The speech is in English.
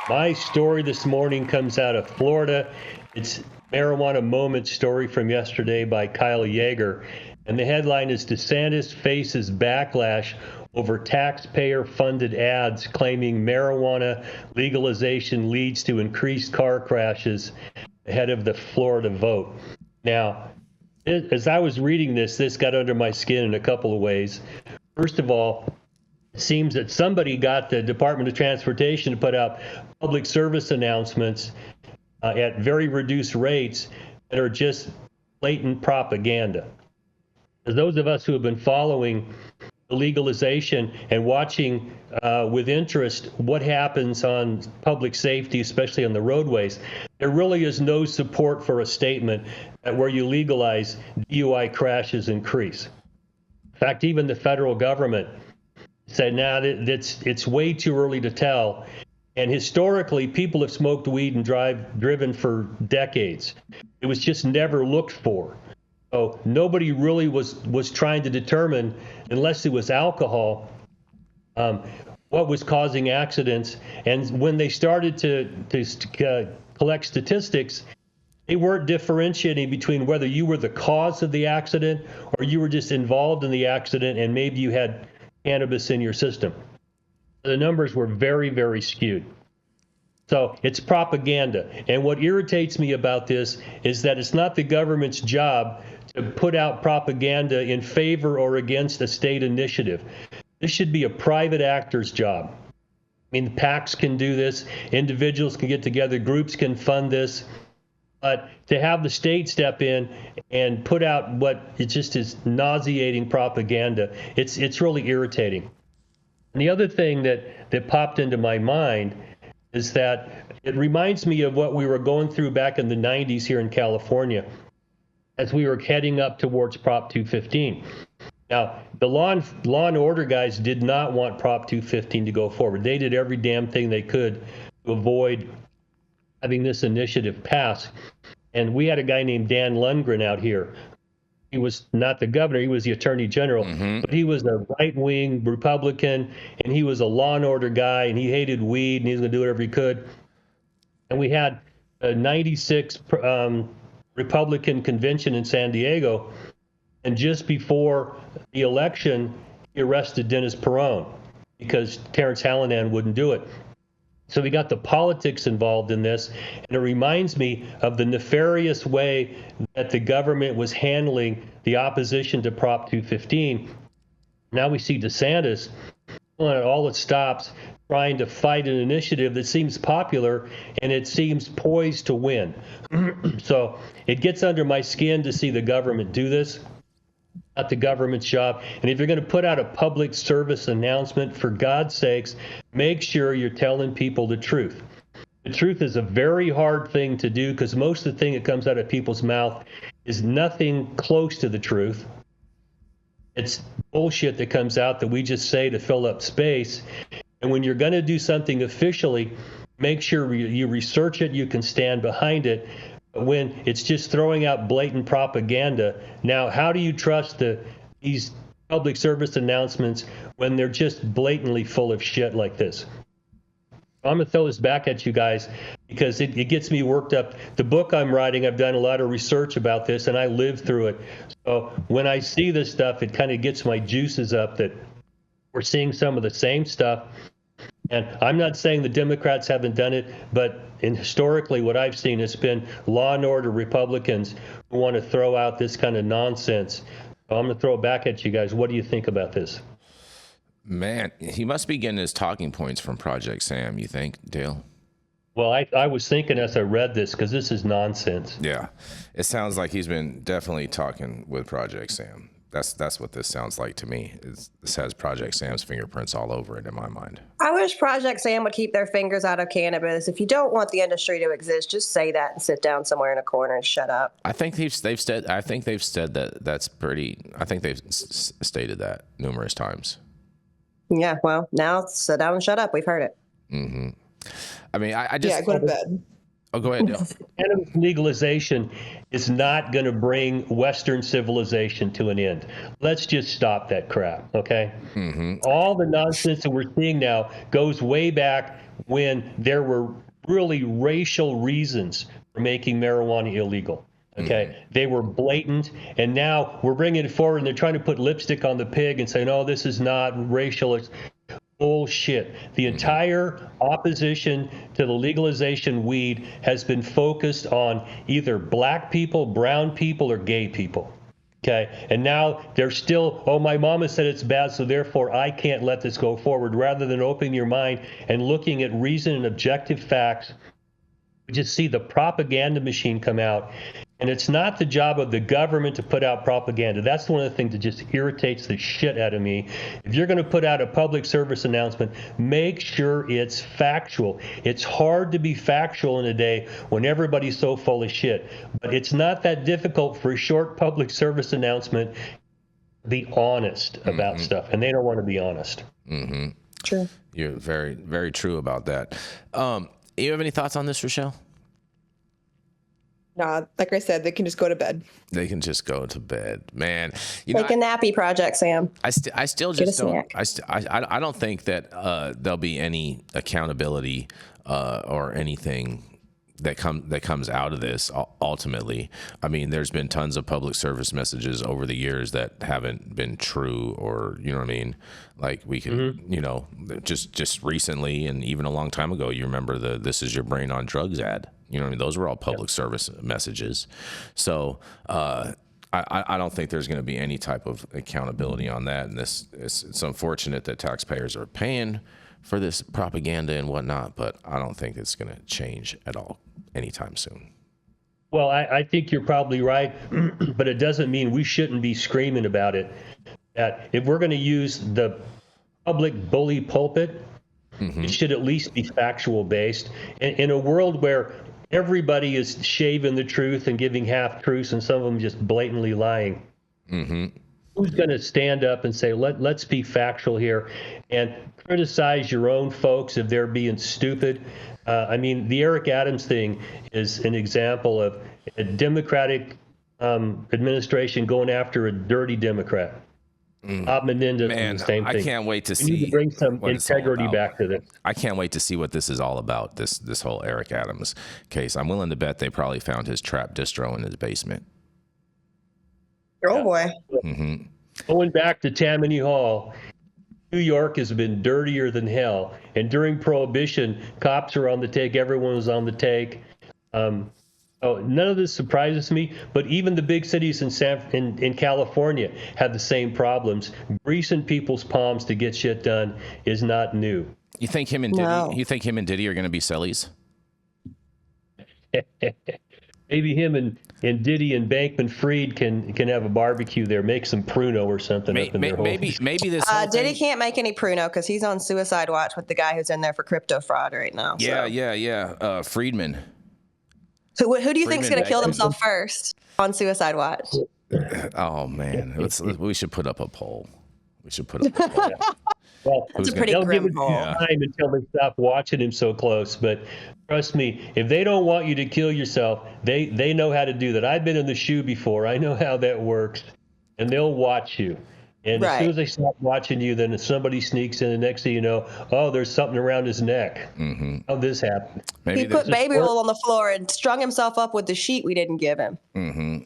My story this morning comes out of Florida. It's Marijuana Moment story from yesterday by Kyle Yeager. And the headline is DeSantis faces backlash over taxpayer-funded ads claiming marijuana legalization leads to increased car crashes ahead of the Florida vote. Now, as I was reading this got under my skin in a couple of ways. First of all, it seems that somebody got the Department of Transportation to put out public service announcements at very reduced rates that are just blatant propaganda. As those of us who have been following the legalization and watching with interest what happens on public safety, especially on the roadways, there really is no support for a statement that where you legalize, DUI crashes increase. In fact, even the federal government said, now it's way too early to tell. And historically, people have smoked weed and driven for decades. It was just never looked for. So nobody really was trying to determine, unless it was alcohol, what was causing accidents. And when they started to collect statistics, they weren't differentiating between whether you were the cause of the accident or you were just involved in the accident and maybe you had cannabis in your system. The numbers were very, very skewed. So it's propaganda. And what irritates me about this is that it's not the government's job to put out propaganda in favor or against a state initiative. This should be a private actor's job. I mean, PACs can do this, individuals can get together, groups can fund this, but to have the state step in and put out what it just is nauseating propaganda, it's really irritating. And the other thing that popped into my mind is that it reminds me of what we were going through back in the 90s here in California as we were heading up towards Prop 215. Now, the law and order guys did not want Prop 215 to go forward. They did every damn thing they could to avoid having this initiative pass. And we had a guy named Dan Lundgren out here. He was not the governor, he was the attorney general, but he was a right-wing Republican, and he was a law and order guy, and he hated weed, and he was going to do whatever he could. And we had a 96 Republican convention in San Diego, and just before the election, he arrested Dennis Perone because Terrence Hallinan wouldn't do it. So we got the politics involved in this, and it reminds me of the nefarious way that the government was handling the opposition to Prop 215. Now we see DeSantis pulling all its stops, trying to fight an initiative that seems popular and it seems poised to win. So it gets under my skin to see the government do this. Not the government's job. And if you're going to put out a public service announcement, for God's sakes, make sure you're telling people the truth. The truth is a very hard thing to do because most of the thing that comes out of people's mouth is nothing close to the truth. It's bullshit that comes out that we just say to fill up space. And when you're going to do something officially, make sure you research it, you can stand behind it. When it's just throwing out blatant propaganda, now how do you trust these public service announcements when they're just blatantly full of shit like this? I'm going to throw this back at you guys because it gets me worked up. The book I'm writing, I've done a lot of research about this, and I lived through it. So when I see this stuff, it kind of gets my juices up that we're seeing some of the same stuff. And I'm not saying the Democrats haven't done it, but historically what I've seen has been law and order Republicans who want to throw out this kind of nonsense. So I'm going to throw it back at you guys. What do you think about this? Man, he must be getting his talking points from Project Sam, you think, Dale? Well, I was thinking as I read this, because this is nonsense. Yeah, it sounds like he's been definitely talking with Project Sam. That's what this sounds like to me. This has Project Sam's fingerprints all over it in my mind. I wish Project Sam would keep their fingers out of cannabis. If you don't want the industry to exist, just say that and sit down somewhere in a corner and shut up. I think they've said that that's pretty. I think they've stated that numerous times. Yeah, well, now sit down and shut up. We've heard it. Mm-hmm. I mean, I just go to bed. Oh, go ahead, Dale. Cannabis legalization is not going to bring Western civilization to an end. Let's just stop that crap, okay? All the nonsense that we're seeing now goes way back when there were really racial reasons for making marijuana illegal. Okay, they were blatant, and now we're bringing it forward, and they're trying to put lipstick on the pig and saying, "Oh, this is not racial." It's bullshit. The entire opposition to the legalization weed has been focused on either black people, brown people, or gay people. Okay, and now they're still, oh, my mama said it's bad, so therefore I can't let this go forward. Rather than opening your mind and looking at reason and objective facts, we just see the propaganda machine come out. And it's not the job of the government to put out propaganda. That's one of the things that just irritates the shit out of me. If you're going to put out a public service announcement, make sure it's factual. It's hard to be factual in a day when everybody's so full of shit. But it's not that difficult for a short public service announcement to be honest about stuff. And they don't want to be honest. True. You're very, very true about that. You have any thoughts on this, Rachelle? Nah, like I said, they can just go to bed. They can just go to bed, man. You Like a nappy project, Sam. I still Get a just don't. snack. I don't think that there'll be any accountability or anything that comes out of this. Ultimately, I mean, there's been tons of public service messages over the years that haven't been true, or you know what I mean. Like we can, you know, just recently, and even a long time ago, you remember the "This is your brain on drugs" ad. You know what I mean? Those were all public service messages. So I don't think there's going to be any type of accountability on that. And it's unfortunate that taxpayers are paying for this propaganda and whatnot, but I don't think it's going to change at all anytime soon. Well, I think you're probably right, but it doesn't mean we shouldn't be screaming about it. That if we're going to use the public bully pulpit, it should at least be factual based. In a world where everybody is shaving the truth and giving half truths, and some of them just blatantly lying, who's going to stand up and say, let's be factual here and criticize your own folks if they're being stupid? I mean, the Eric Adams thing is an example of a Democratic administration going after a dirty Democrat. Bob Menendez, Man, the same thing. I can't wait to we see. need to bring some what it's all integrity about. back to this. I can't wait to see what this is all about. This whole Eric Adams case. I'm willing to bet they probably found his trap distro in his basement. Oh, boy. Going back to Tammany Hall, New York has been dirtier than hell. And during Prohibition, cops were on the take. Everyone was on the take. None of this surprises me, but even the big cities in California have the same problems. Greasing people's palms to get shit done is not new. You think him and Diddy? No. You think him and Diddy are going to be sellies? Maybe him and Diddy and Bankman-Fried can have a barbecue there, make some Pruno or something up in their hole. Maybe this. Whole Diddy thing, can't make any Pruno because he's on suicide watch with the guy who's in there for crypto fraud right now. Yeah. Friedman. Who do you think's going to kill Bankman. themselves first on suicide watch? Oh man, we should put up a poll. We should put up a poll. Well, That's a pretty they'll give grim it poll. time until they stop watching him so close. But trust me, if they don't want you to kill yourself, they know how to do that. I've been in the shoe before. I know how that works. And they'll watch you. And as soon as they stop watching you, then if somebody sneaks in, the next thing you know, oh, there's something around his neck. How'd this happen? Maybe He put baby oil on the floor and strung himself up with the sheet we didn't give him.